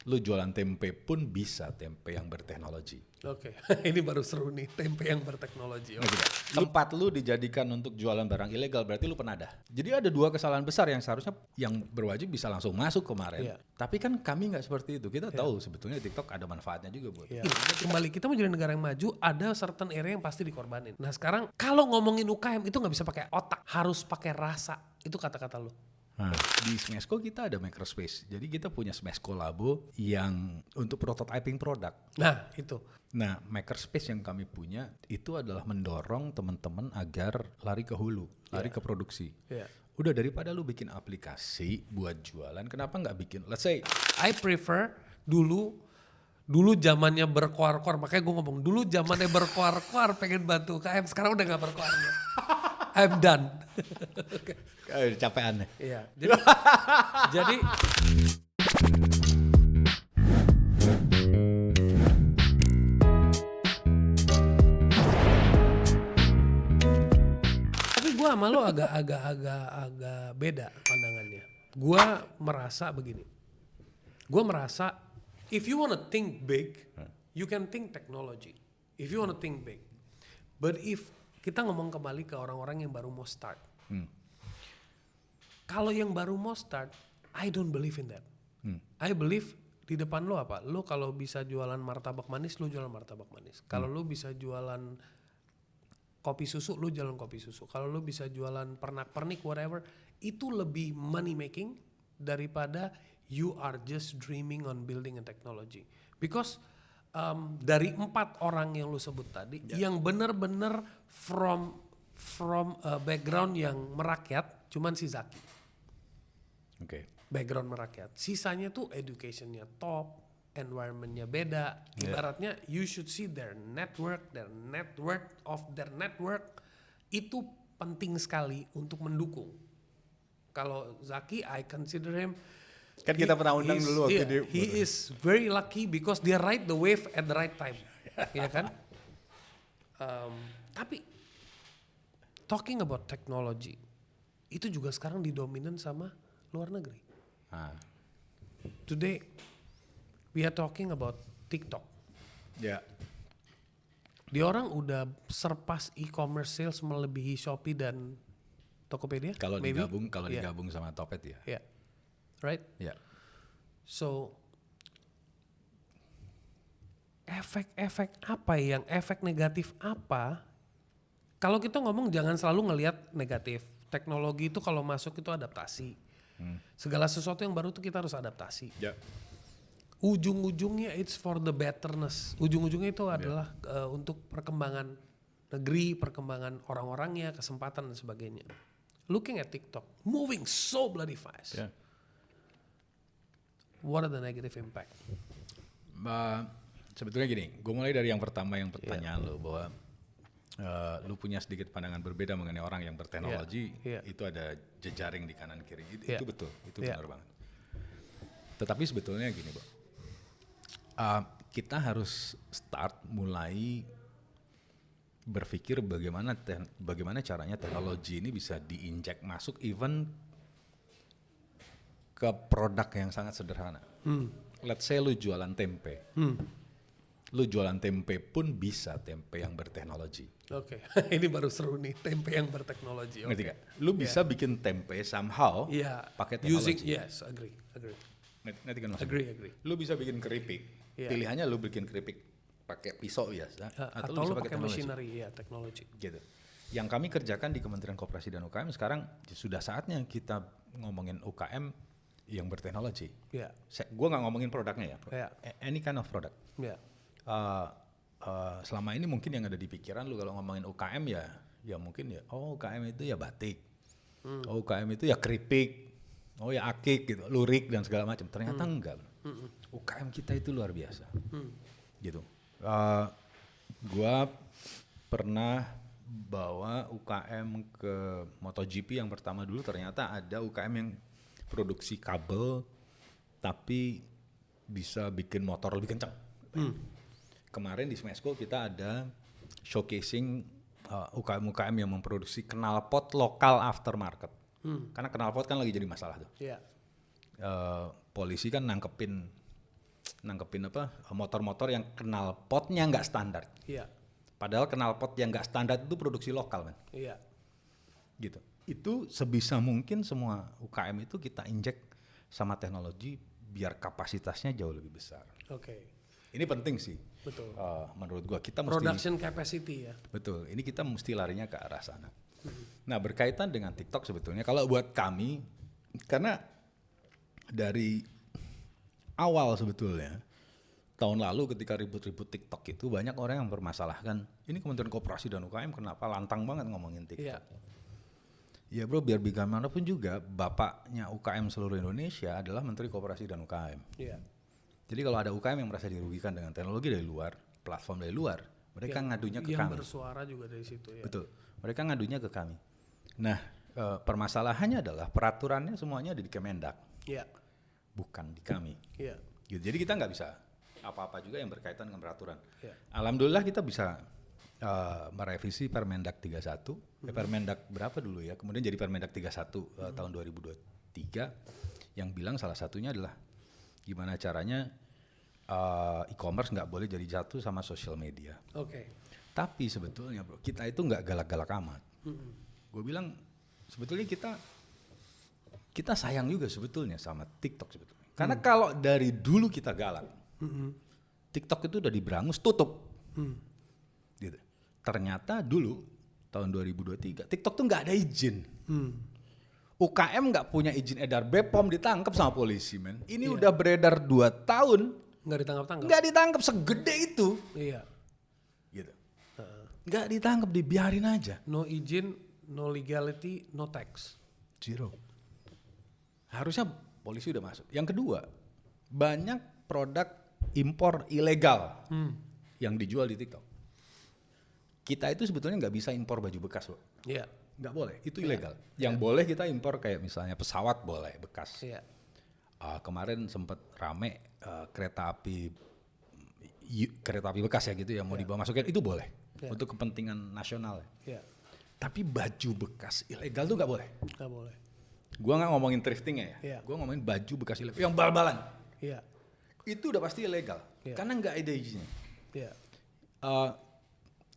Lu jualan tempe pun bisa tempe yang berteknologi. Oke, ini baru seru nih, tempe yang berteknologi. Ngerti nggak? Tempat lu dijadikan untuk jualan barang ilegal berarti lu penadah. Jadi ada dua kesalahan besar yang seharusnya yang berwajib bisa langsung masuk kemarin. Iya. Tapi kan kami nggak seperti itu. Kita tahu sebetulnya TikTok ada manfaatnya juga buat. Ya. Kembali kita mau jadi negara yang maju, ada certain area yang pasti dikorbanin. Nah sekarang kalau ngomongin UKM itu nggak bisa pakai otak, harus pakai rasa. Itu kata-kata lu. Nah, di Smesco kita ada makerspace. Jadi kita punya Smesco Labo yang untuk prototyping produk. Nah itu. Nah, makerspace yang kami punya itu adalah mendorong teman-teman agar lari ke hulu, lari ke produksi. Yeah. Udah daripada lu bikin aplikasi buat jualan, kenapa nggak bikin? Let's say, I prefer dulu zamannya berkoar-koar, makanya gue ngomong dulu zamannya berkoar-koar pengen bantu UKM, sekarang udah nggak berkoar. I'm done. capean. Iya. Jadi tapi gue sama lo agak beda pandangannya. Gue merasa begini. Gue merasa if you wanna think big, you can think technology. If you wanna think big. But if kita ngomong kembali ke orang-orang yang baru mau start. Kalau yang baru mau start, I don't believe in that. I believe di depan lo apa? Lo kalau bisa jualan martabak manis, lo jualan martabak manis. Kalau lo bisa jualan kopi susu, lo jualan kopi susu. Kalau lo bisa jualan pernak-pernik, whatever, itu lebih money making daripada you are just dreaming on building a technology. Because dari 4 orang yang lu sebut tadi, yang benar-benar from background yang merakyat, cuman si Zaki. Oke. Background merakyat. Sisanya tuh educationnya top, environmentnya beda. Ibaratnya you should see their network of their network itu penting sekali untuk mendukung. Kalau Zaki, I consider him. Kan kita pernah undang dulu waktu dia. He is very lucky because dia ride the wave at the right time, ya kan? Tapi talking about technology itu juga sekarang didominan sama luar negeri. Today we are talking about TikTok. Ya. Dia orang udah surpass e-commerce sales melebihi Shopee dan Tokopedia. Kalau digabung sama Topet ya. Yeah. Right? Ya. So efek negatif apa? Kalau kita ngomong jangan selalu ngelihat negatif. Teknologi itu kalau masuk itu adaptasi. Segala sesuatu yang baru itu kita harus adaptasi. Ya. Ujung-ujungnya it's for the betterness. Ujung-ujungnya itu adalah untuk perkembangan negeri, perkembangan orang-orangnya, kesempatan dan sebagainya. Looking at TikTok, moving so bloody fast. Yeah. What are the negative impact? Sebetulnya gini, gue mulai dari yang pertama yang pertanyaan lo bahwa lu punya sedikit pandangan berbeda mengenai orang yang berteknologi, itu ada jejaring di kanan kiri. Itu betul, itu benar banget. Tetapi sebetulnya gini, Bo. Kita harus start mulai berpikir bagaimana caranya teknologi ini bisa diinjek masuk even ke produk yang sangat sederhana. Let's say lu jualan tempe. Lu jualan tempe pun bisa tempe yang berteknologi. Oke, ini baru seru nih, tempe yang berteknologi. Ngerti gak? Lu bisa bikin tempe somehow pakai teknologi. Yes, agree. Ngerti kan maksudnya? Agree. Lu bisa bikin keripik. Pilihannya lu bikin keripik pakai pisau biasa atau lu pakai machinery, teknologi. Gitu. Yang kami kerjakan di Kementerian Koperasi dan UKM sekarang sudah saatnya kita ngomongin UKM yang berteknologi. Gue nggak ngomongin produknya ya. Any kind of product. Selama ini mungkin yang ada di pikiran lu kalau ngomongin UKM ya mungkin UKM itu ya batik. UKM itu ya keripik. Ya akik gitu, lurik dan segala macam. Ternyata enggak. UKM kita itu luar biasa. Gitu. Gua pernah bawa UKM ke MotoGP yang pertama dulu, ternyata ada UKM yang produksi kabel tapi bisa bikin motor lebih kencang. Kemarin di Smesco kita ada showcasing UKM-UKM yang memproduksi knalpot lokal aftermarket. Karena knalpot kan lagi jadi masalah tuh. Polisi kan nangkepin nangkepin motor-motor yang knalpotnya nggak standar. Iya. Padahal knalpot yang nggak standar itu produksi lokal, man. Iya. Gitu. Itu sebisa mungkin semua UKM itu kita injek sama teknologi biar kapasitasnya jauh lebih besar. Oke. Ini penting sih. Betul. Menurut gua kita mesti Production capacity ya. betul. Ini kita mesti larinya ke arah sana. Nah, berkaitan dengan TikTok sebetulnya kalau buat kami karena dari awal sebetulnya tahun lalu ketika ribut-ribut TikTok itu banyak orang yang mempermasalahkan ini Kementerian Koperasi dan UKM kenapa lantang banget ngomongin TikTok. Ya bro, biar bagaimanapun juga bapaknya UKM seluruh Indonesia adalah Menteri Koperasi dan UKM. Iya. Jadi kalau ada UKM yang merasa dirugikan dengan teknologi dari luar, platform dari luar, mereka ngadunya ke Yang kami. bersuara juga dari situ ya. Betul, mereka ngadunya ke kami. Nah, permasalahannya adalah peraturannya semuanya ada di Kemendak, Iya. bukan di kami. Iya. Gitu. Jadi kita nggak bisa apa-apa juga yang berkaitan dengan peraturan. Iya. Alhamdulillah kita bisa merevisi Permendak 31, Permendak berapa dulu ya, kemudian jadi Permendak 31 tahun 2023 yang bilang salah satunya adalah gimana caranya e-commerce nggak boleh jadi jatuh sama social media. Oke. Tapi sebetulnya bro, kita itu nggak galak-galak amat. Gue bilang sebetulnya kita sayang juga sebetulnya sama TikTok sebetulnya. Karena kalau dari dulu kita galak, TikTok itu udah diberangus tutup. Gitu. Ternyata dulu tahun 2023 TikTok tuh nggak ada izin. UKM nggak punya izin edar, BPOM ditangkap sama polisi, men. Ini udah beredar 2 tahun, Nggak ditangkap-tangkap. nggak ditangkap segede itu. Iya. Gitu. Nggak ditangkap, dibiarin aja. No izin, no legality, no tax. Zero. Harusnya polisi udah masuk. Yang kedua, banyak produk impor ilegal yang dijual di TikTok. Kita itu sebetulnya nggak bisa impor baju bekas, loh. Iya. Nggak boleh, itu ilegal. Yang boleh kita impor kayak misalnya pesawat boleh bekas. Iya. Kemarin sempat rame kereta api bekas ya gitu yang mau dibawa masukin itu boleh untuk kepentingan nasional. Iya. Tapi baju bekas ilegal tuh nggak boleh. Nggak boleh. Gua nggak ngomongin thrifting ya. Iya. Gua ngomongin baju bekas ilegal yang bal-balan. Iya. Itu udah pasti ilegal karena nggak ada izinnya. Iya.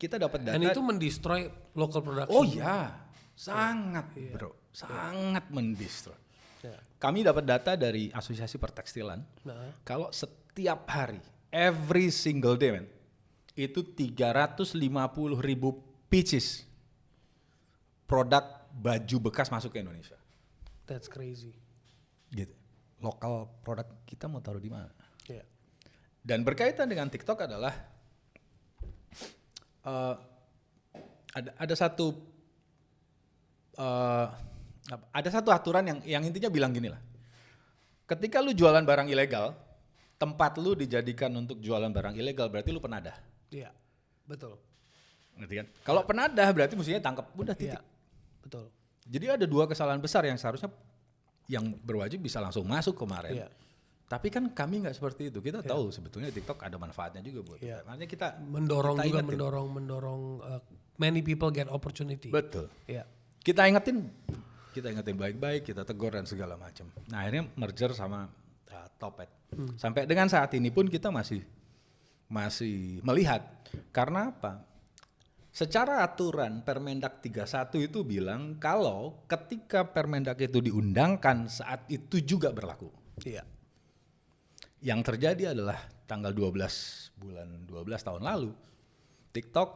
Kita dapat data. Dan itu mendestroy local production. Oh iya, sangat bro, sangat mendestroy. Iya. Kami dapat data dari Asosiasi Pertekstilan. Nah. Kalau setiap hari, every single day, man, itu 350.000 pieces produk baju bekas masuk ke Indonesia. That's crazy. Gitu. Lokal produk kita mau taruh di mana? Iya. Dan berkaitan dengan TikTok adalah ada satu aturan yang intinya bilang gini lah. Ketika lu jualan barang ilegal, tempat lu dijadikan untuk jualan barang ilegal berarti lu penadah. Iya. Betul. Ngerti kan? Kalau penadah berarti mestinya tangkap, udah titik. Iya. Betul. Jadi ada 2 kesalahan besar yang seharusnya yang berwajib bisa langsung masuk kemarin. Iya. Tapi kan kami nggak seperti itu. Kita tahu sebetulnya TikTok ada manfaatnya juga buat kita. Makanya kita mendorong kita juga ingetin. mendorong many people get opportunity. Betul. Iya. Kita ingetin baik-baik, kita tegur dan segala macam. Nah akhirnya merger sama Topet. Sampai dengan saat ini pun kita masih melihat. Karena apa? Secara aturan Permendak 31 itu bilang kalau ketika Permendak itu diundangkan saat itu juga berlaku. Iya. Yang terjadi adalah tanggal 12 bulan 12 tahun lalu TikTok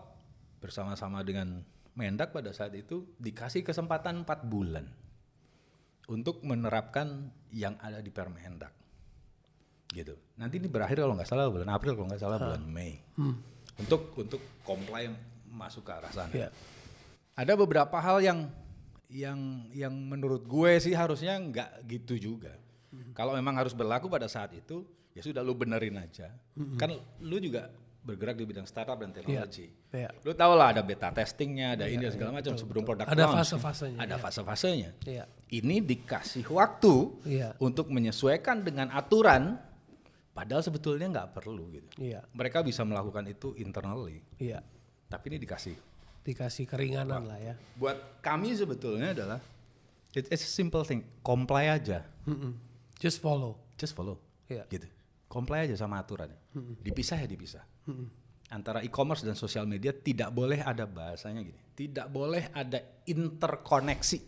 bersama-sama dengan Mendak pada saat itu dikasih kesempatan 4 bulan untuk menerapkan yang ada di Permendak gitu. Nanti ini berakhir kalau nggak salah bulan April, kalau nggak salah bulan Mei untuk comply masuk ke arah sana. Iya. Ada beberapa hal yang menurut gue sih harusnya nggak gitu juga. Kalau memang harus berlaku pada saat itu, ya sudah lu benerin aja. Kan lu juga bergerak di bidang startup dan teknologi. Iya. Lu tau lah ada beta testingnya, ada ini dan segala macam sebelum produk Ada launch. fase-fasenya. Ada fase-fasenya. Iya. Ini dikasih waktu untuk menyesuaikan dengan aturan, padahal sebetulnya nggak perlu gitu. Iya. Mereka bisa melakukan itu internally. Iya. Tapi ini Dikasih keringanan lah ya. Buat kami sebetulnya adalah it's a simple thing, comply aja. Just follow. Just follow. Iya. Gitu. comply aja sama aturannya. Dipisah ya dipisah. Antara e-commerce dan sosial media tidak boleh ada bahasanya gini. Tidak boleh ada interkoneksi.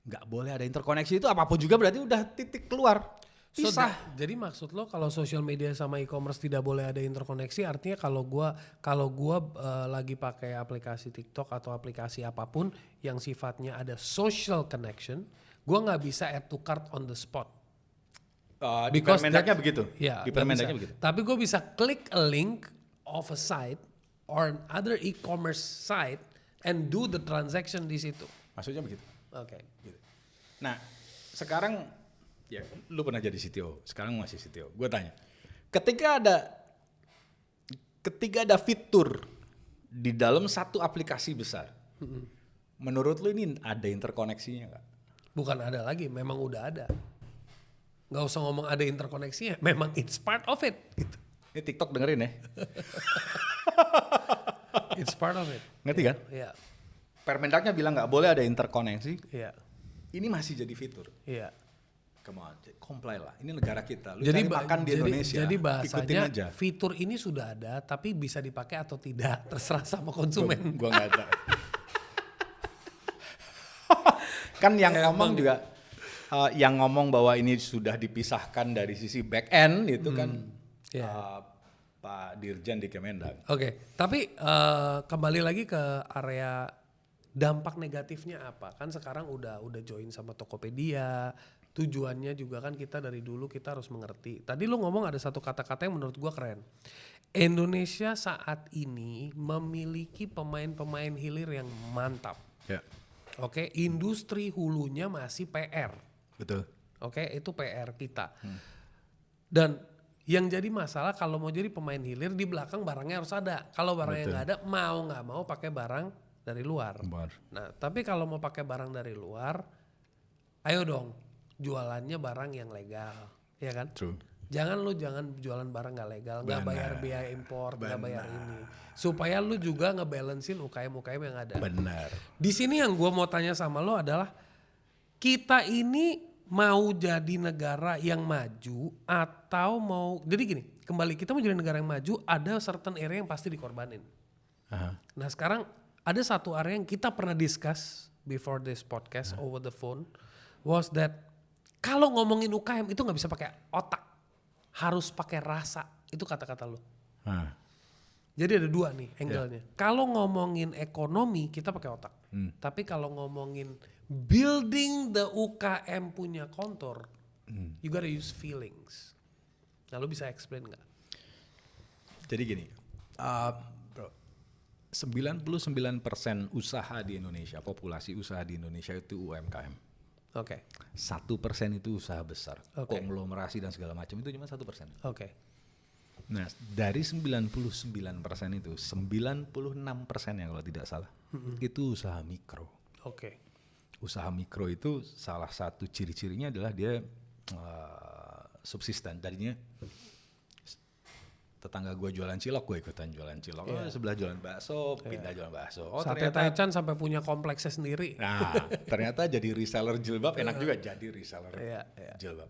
Nggak boleh ada interkoneksi itu apapun juga berarti udah titik keluar. Pisah. Jadi maksud lo kalau social media sama e-commerce tidak boleh ada interkoneksi, artinya kalau gua lagi pakai aplikasi TikTok atau aplikasi apapun yang sifatnya ada social connection, gua nggak bisa add to cart on the spot. Di Permendagnya begitu. Ya, Di Permendagnya begitu. Tapi gue bisa klik a link of a site or another e-commerce site and do the transaction di situ. Maksudnya begitu. Oke. Gitu. Nah, sekarang ya lu pernah jadi CTO, sekarang masih CTO. Gue tanya, ketika ada fitur di dalam satu aplikasi besar, menurut lu ini ada interkoneksinya nggak? Bukan ada lagi, memang udah ada. Nggak usah ngomong ada interkoneksinya, memang it's part of it. Gitu. Ini TikTok dengerin ya. It's part of it. Ngerti kan? Iya. Permendagnya bilang nggak boleh ada interkoneksi. Iya. Ini masih jadi fitur. Iya. Come on, comply lah. Ini negara kita. Lu Jadi cari makan di Indonesia. Jadi ikutin bahasanya aja. fitur ini sudah ada, tapi bisa dipakai atau tidak, terserah sama konsumen. Gua nggak tahu. Kan yang ngomong juga, yang ngomong bahwa ini sudah dipisahkan dari sisi back end itu kan Pak Dirjen di Kemendag. Oke, tapi kembali lagi ke area dampak negatifnya apa? Kan sekarang udah join sama Tokopedia. Tujuannya juga kan kita dari dulu kita harus mengerti. Tadi lu ngomong ada satu kata-kata yang menurut gua keren. Indonesia saat ini memiliki pemain-pemain hilir yang mantap. Ya. Oke, industri hulunya masih PR. Betul. Oke, itu PR kita. Dan yang jadi masalah kalau mau jadi pemain hilir di belakang barangnya harus ada. Kalau barangnya nggak ada, mau nggak mau pakai barang dari luar. Benar. Nah, tapi kalau mau pakai barang dari luar, ayo dong jualannya barang yang legal, ya kan? True. Jangan jualan barang nggak legal, nggak bayar biaya impor, nggak bayar ini, supaya lu juga ngebalancein UKM yang ada. Benar. Di sini yang gue mau tanya sama lo adalah kita ini mau jadi negara yang maju atau mau jadi gini, kembali kita mau jadi negara yang maju ada certain area yang pasti dikorbanin. Nah sekarang ada satu area yang kita pernah discuss before this podcast over the phone was that kalau ngomongin UKM itu nggak bisa pakai otak, harus pakai rasa. Itu kata-kata lo. Jadi ada dua nih angle-nya. Kalau ngomongin ekonomi kita pakai otak. Tapi kalau ngomongin building the UKM punya kontor, you gotta use feelings. Nah lo bisa explain nggak? Jadi gini, bro, 99% usaha di Indonesia, populasi usaha di Indonesia itu UMKM. Oke. 1% itu usaha besar, konglomerasi dan segala macam itu cuma 1%. Oke. Nah dari 99% itu 96% ya kalau tidak salah itu usaha mikro. Oke. Usaha mikro itu salah satu ciri-cirinya adalah dia subsisten. Tadinya tetangga gue jualan cilok, gue ikutan jualan cilok. Oh, sebelah jualan bakso, pindah jualan bakso. Oh, Sate Taichan sampai punya kompleksnya sendiri. Nah, ternyata jadi reseller jilbab enak juga jadi reseller jilbab.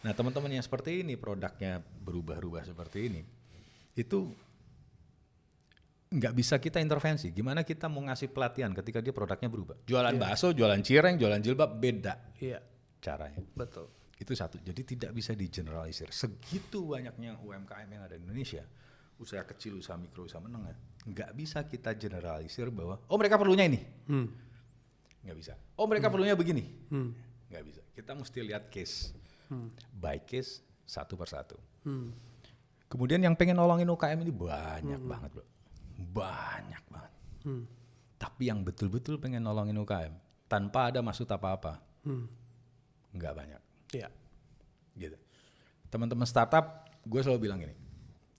Nah, teman-teman yang seperti ini produknya berubah-ubah seperti ini, itu nggak bisa kita intervensi. Gimana kita mau ngasih pelatihan ketika dia produknya berubah? Jualan bakso, jualan cireng, jualan jilbab beda caranya. Betul. Itu satu, jadi tidak bisa digeneralisir. Segitu banyaknya UMKM yang ada di Indonesia, usaha kecil, usaha mikro, usaha menengah, nggak bisa kita generalisir bahwa oh mereka perlunya ini, nggak bisa. Oh mereka perlunya begini, nggak bisa. Kita mesti lihat case by case, satu persatu. Kemudian yang pengen nolongin UKM ini banyak banget, bro, banyak banget. Tapi yang betul-betul pengen nolongin UKM tanpa ada maksud apa-apa, nggak banyak. Iya. Gitu. Teman-teman startup, gue selalu bilang gini,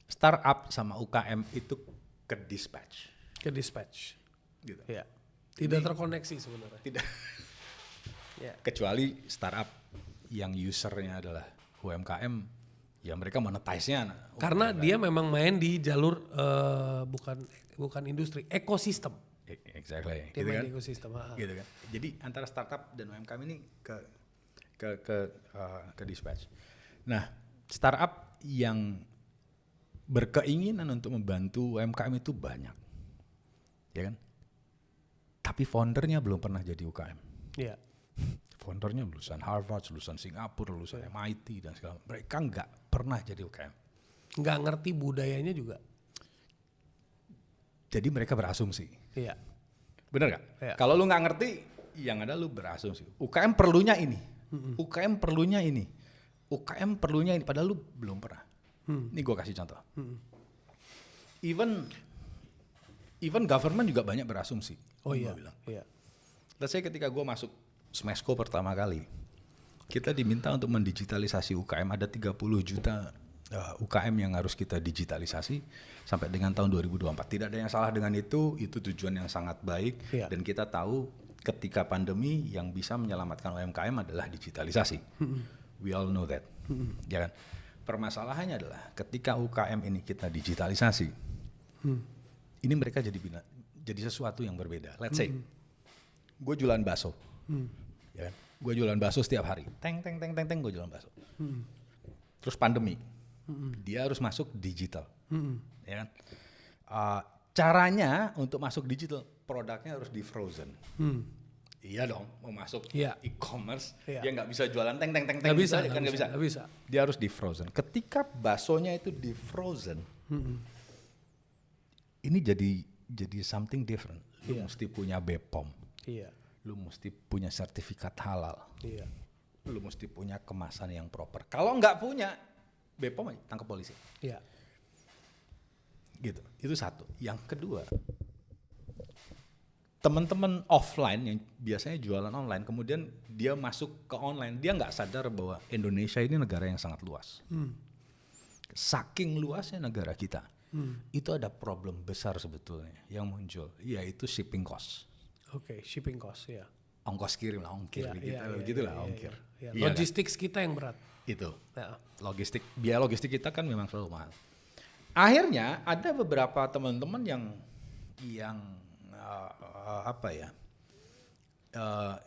startup sama UKM itu ke dispatch. Gitu. Iya. Tidak terkoneksi sebenarnya. Tidak. Kecuali startup yang usernya adalah UMKM, ya mereka monetize-nya. Karena dia memang main di jalur bukan industri, ekosistem. Exactly. Dia gitu main kan? di ekosistem. Gitu kan. Jadi antara startup dan UMKM ini ke dispatch. Nah, startup yang berkeinginan untuk membantu UMKM itu banyak, ya kan? Tapi foundernya belum pernah jadi UKM. Iya. Foundernya lulusan Harvard, lulusan Singapura, lulusan MIT dan segala. Mereka nggak pernah jadi UKM. Nggak ngerti budayanya juga. Jadi mereka berasumsi. Iya. Bener nggak? Iya. Kalau lu nggak ngerti, yang ada lu berasumsi. UKM perlunya ini. UKM perlunya ini. UKM perlunya ini. Padahal lu belum pernah. Ini gue kasih contoh. Even government juga banyak berasumsi. Oh iya. Iya. Let's say ketika gue masuk Smesco pertama kali, kita diminta untuk mendigitalisasi UKM. Ada 30 juta UKM yang harus kita digitalisasi sampai dengan tahun 2024. Tidak ada yang salah dengan itu tujuan yang sangat baik. Iya. Dan kita tahu ketika pandemi yang bisa menyelamatkan UMKM adalah digitalisasi. We all know that. Ya kan? Permasalahannya adalah ketika UKM ini kita digitalisasi, ini mereka jadi sesuatu yang berbeda. Let's say, gue jualan bakso, ya kan? Gue jualan bakso setiap hari, teng, gue jualan bakso. Terus pandemi, dia harus masuk digital, ya kan? Caranya untuk masuk digital, produknya harus di frozen. Iya dong, mau masuk e-commerce, dia nggak bisa jualan teng Nggak bisa. Dia harus di frozen. Ketika baksonya itu di frozen, ini jadi something different. Lu mesti punya BPOM, lu mesti punya sertifikat halal, lu mesti punya kemasan yang proper. Kalau nggak punya BPOM, tangkap polisi. Gitu. Itu satu. Yang kedua, teman-teman offline yang biasanya jualan online, kemudian dia masuk ke online, dia nggak sadar bahwa Indonesia ini negara yang sangat luas. Saking luasnya negara kita, itu ada problem besar sebetulnya yang muncul, yaitu shipping cost. Oke, shipping cost ya. Ongkos kirim lah, ongkir, ongkir. Iya, logistik kita yang berat. Itu, biaya logistik kita kan memang selalu mahal. Akhirnya ada beberapa teman-teman yang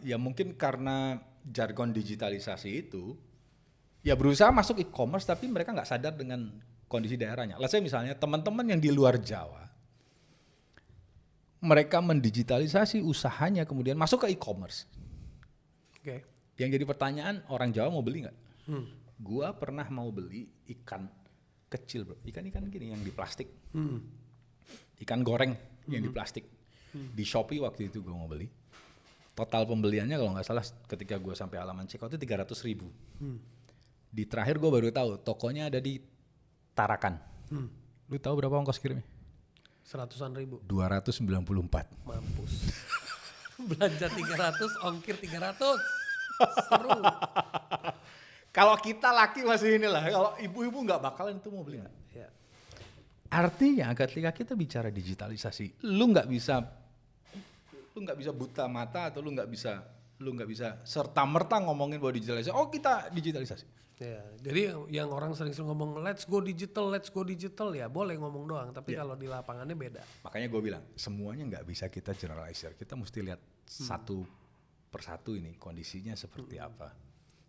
ya mungkin karena jargon digitalisasi itu ya berusaha masuk e-commerce tapi mereka nggak sadar dengan kondisi daerahnya. Let's say misalnya teman-teman yang di luar Jawa, mereka mendigitalisasi usahanya kemudian masuk ke e-commerce. Yang jadi pertanyaan, orang Jawa mau beli nggak? Gua pernah mau beli ikan kecil bro, ikan gini yang di plastik, ikan goreng yang di plastik. Di Shopee waktu itu gue mau beli, total pembeliannya kalau nggak salah ketika gue sampai halaman checkout itu 300.000. Di terakhir gue baru tahu tokonya ada di Tarakan. Lu tahu berapa ongkos kirimnya? 100-an ribu. 294. Mampus. Belanja 300, ongkir 300. Seru. Kalau kita laki masih inilah, kalau ibu-ibu nggak bakalan itu mau beli nggak? Ya. Artinya ketika kita bicara digitalisasi, lu nggak bisa buta mata atau lu nggak bisa serta merta ngomongin bahwa digitalisasi. Oh kita digitalisasi. Ya, jadi yang orang sering ngomong let's go digital ya boleh ngomong doang, tapi kalau di lapangannya beda. Makanya gue bilang semuanya nggak bisa kita generalize. Kita mesti lihat satu persatu ini kondisinya seperti apa.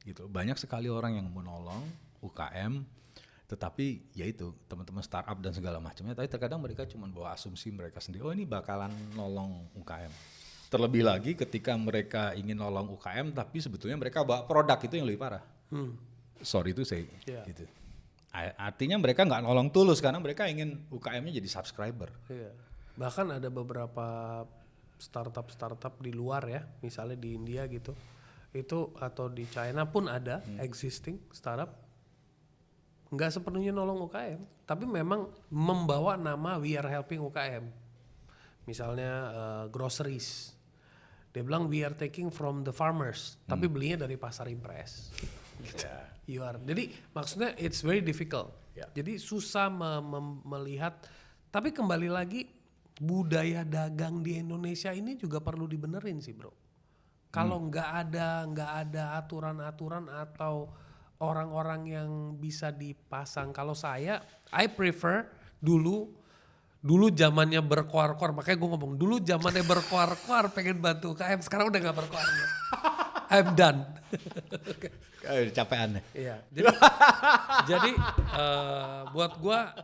Gitu. Banyak sekali orang yang menolong UKM, tetapi yaitu teman-teman startup dan segala macamnya. Tapi terkadang mereka cuma bawa asumsi mereka sendiri. Oh ini bakalan nolong UKM. Terlebih lagi ketika mereka ingin nolong UKM, tapi sebetulnya mereka bawa produk, itu yang lebih parah. Sorry itu saya. Gitu. Artinya mereka nggak nolong tulus karena mereka ingin UKM-nya jadi subscriber. Iya. Bahkan ada beberapa startup di luar ya, misalnya di India gitu. Itu atau di China pun ada existing startup nggak sepenuhnya nolong UKM, tapi memang membawa nama we are helping UKM. Misalnya groceries, dia bilang we are taking from the farmers, tapi belinya dari pasar impres. Jadi maksudnya it's very difficult. Jadi susah melihat. Tapi kembali lagi budaya dagang di Indonesia ini juga perlu dibenerin sih bro. Kalau nggak ada aturan-aturan atau orang-orang yang bisa dipasang. Kalau I prefer dulu zamannya berkoar-koar, makanya gue ngomong dulu zamannya berkoar-koar pengen bantu UKM, sekarang udah nggak berkoar. I'm done. Capean. Iya. Jadi buat gua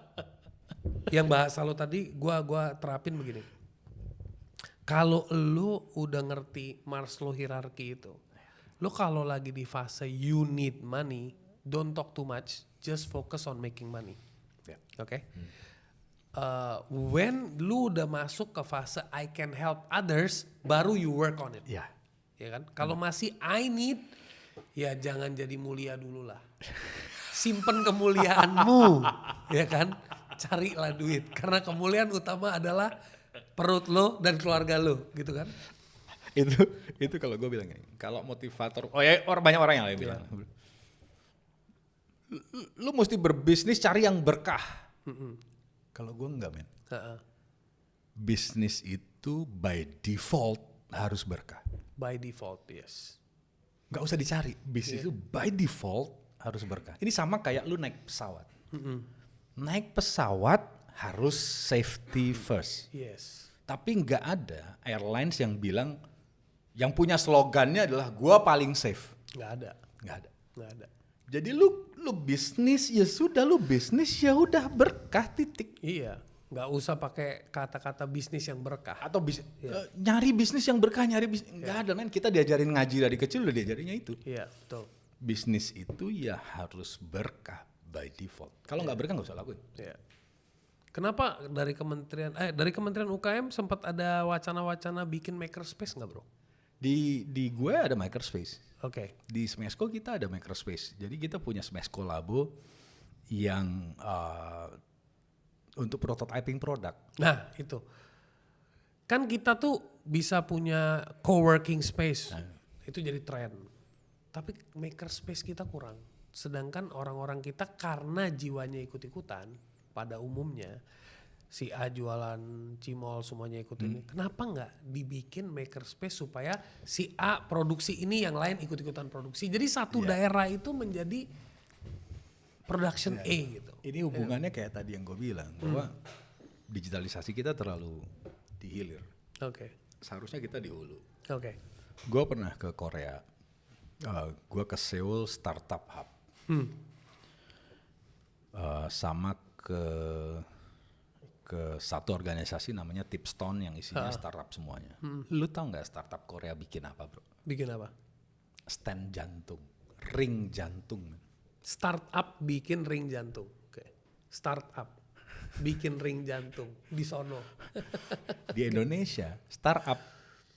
yang bahasa lo tadi gua terapin begini. Kalau lu udah ngerti Maslow hierarchy itu, lu kalau lagi di fase you need money, don't talk too much, just focus on making money. Yeah. Oke. When lu udah masuk ke fase I can help others, baru you work on it. Iya. Ya kan? Kalau masih I need, ya jangan jadi mulia dulu lah. Simpen kemuliaanmu, ya kan? Carilah duit. Karena kemuliaan utama adalah perut lo dan keluarga lo, gitu kan? Itu kalau gue bilang gini, kalau motivator, banyak orang yang lain bilang, lu mesti berbisnis cari yang berkah. Kalau gue enggak, men. Bisnis itu by default harus berkah. By default, yes. Nggak usah dicari, bisnis itu by default harus berkah. Ini sama kayak lu naik pesawat. Naik pesawat harus safety first. Yes. Tapi nggak ada airlines yang bilang, yang punya slogannya adalah gua paling safe. Nggak ada. Jadi lu bisnis ya sudah, lu bisnis ya udah berkah titik. Iya. Nggak usah pakai kata-kata bisnis yang berkah. Atau nyari bisnis yang berkah, nggak ada, men. Kita diajarin ngaji dari kecil udah diajarinnya itu. Iya, betul. Bisnis itu ya harus berkah by default. Kalau nggak berkah nggak usah lakuin. Iya. Kenapa dari Kementerian UKM sempat ada wacana-wacana bikin makerspace nggak, bro? Di gue ada makerspace. Oke. Di Smesco kita ada makerspace. Jadi kita punya Smesco Labo yang untuk prototyping produk. Nah itu. Kan kita tuh bisa punya co-working space. Itu jadi tren. Tapi makerspace kita kurang. Sedangkan orang-orang kita karena jiwanya ikut-ikutan pada umumnya. Si A jualan cimol semuanya ikut ini. Kenapa nggak dibikin makerspace supaya si A produksi ini yang lain ikut-ikutan produksi. Jadi satu daerah itu menjadi production A gitu. Ini hubungannya kayak tadi yang gue bilang bahwa digitalisasi kita terlalu di hilir. Oke. Seharusnya kita di hulu. Oke. Gue pernah ke Korea. Gue ke Seoul Startup Hub. Sama ke satu organisasi namanya Tipstone yang isinya startup semuanya. Lu tahu nggak startup Korea bikin apa, bro? Bikin apa? Stand jantung, ring jantung. Startup bikin ring jantung. Oke. Startup bikin ring jantung di sono. Di Indonesia, startup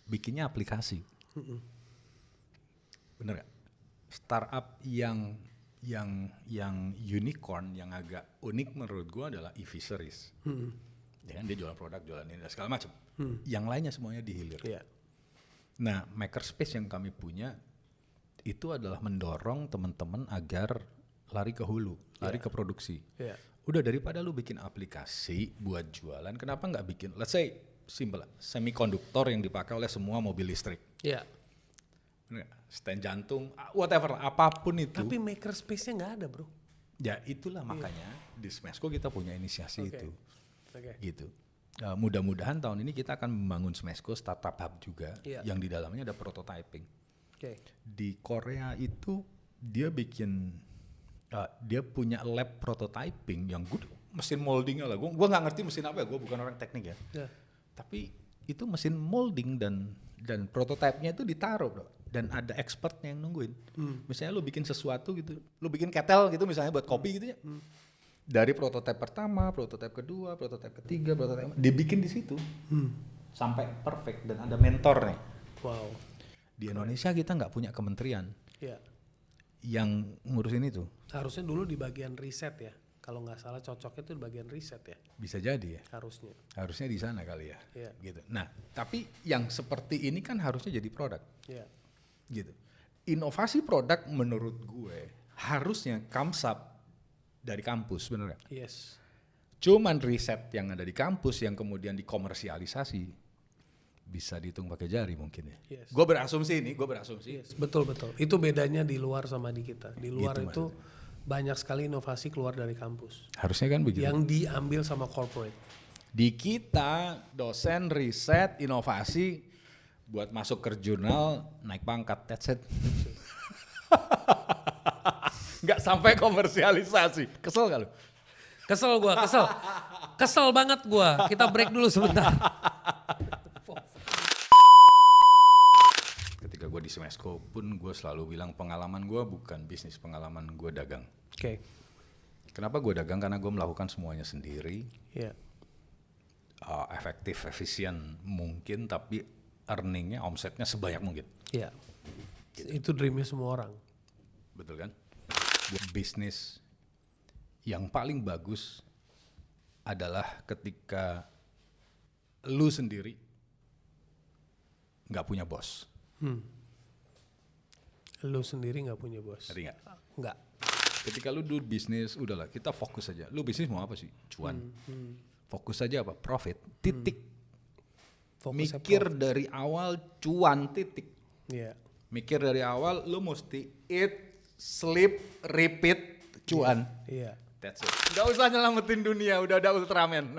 bikinnya aplikasi. Bener gak? Startup yang unicorn, yang agak unik menurut gua adalah e-fisheries. Ya kan, dia jualan produk, jualan ini dan segala macam. Yang lainnya semuanya dihilir. Iya. Nah, makerspace yang kami punya itu adalah mendorong teman-teman agar lari ke hulu, lari ke produksi. Iya. Udah, daripada lu bikin aplikasi buat jualan, kenapa nggak bikin, let's say simple, semikonduktor yang dipakai oleh semua mobil listrik. Iya. Stand jantung, whatever, apapun itu. Tapi makerspace-nya nggak ada, bro. Ya itulah makanya di Smesco kita punya inisiasi itu. Gitu. Mudah-mudahan tahun ini kita akan membangun Smesco Startup Hub juga, yang di dalamnya ada prototyping. Di Korea itu dia bikin, dia punya lab prototyping yang mesin moldingnya lah. Gue nggak ngerti mesin apa ya, gue bukan orang teknik ya. Tapi itu mesin molding dan prototipenya itu ditaruh, bro. Dan ada expertnya yang nungguin. Misalnya lu bikin sesuatu gitu, lu bikin ketel gitu misalnya buat kopi gitu ya. Dari prototipe pertama, prototipe kedua, prototipe ketiga, prototipe dibikin di situ sampai perfect dan ada mentornya. Wow. Di Indonesia kita nggak punya kementerian yang ngurusin itu. Harusnya dulu di bagian riset ya. Kalau nggak salah cocoknya itu di bagian riset ya. Bisa jadi ya. Harusnya di sana kali ya. Gitu. Nah, tapi yang seperti ini kan harusnya jadi produk. Gitu. Inovasi produk menurut gue harusnya comes up dari kampus, bener gak? Yes. Cuman riset yang ada di kampus yang kemudian dikomersialisasi bisa dihitung pakai jari mungkin ya. Gue berasumsi. Yes, betul. Itu bedanya di luar sama di kita. Di luar gitu, itu banyak sekali inovasi keluar dari kampus. Harusnya kan begitu. Yang diambil sama corporate. Di kita dosen riset inovasi buat masuk ke jurnal, naik pangkat, that's it. Nggak sampai komersialisasi. Kesel gak lu? Kesel gua, kesel. Kesel banget gua. Kita break dulu sebentar. Ketika gue di Smesco pun gue selalu bilang pengalaman gue bukan bisnis, pengalaman gue dagang. Oke. Kenapa gue dagang? Karena gue melakukan semuanya sendiri. Iya. Efektif, efisien mungkin, tapi earningnya, omsetnya sebanyak mungkin. Iya. Itu dreamnya semua orang. Betul kan? Buat bisnis yang paling bagus adalah ketika lu sendiri nggak punya bos. Lu sendiri nggak punya bos. Ngerti nggak? Nggak. Ketika lu do bisnis, udahlah kita fokus aja. Lu bisnis mau apa sih? Cuan. Fokus aja apa? Profit. Titik. Fokusnya Mikir dari awal cuan, titik. Iya. Mikir dari awal lu mesti eat, sleep, repeat, cuan. Iya. That's it. Nggak usah nyelamatin dunia, udah ada Ultraman.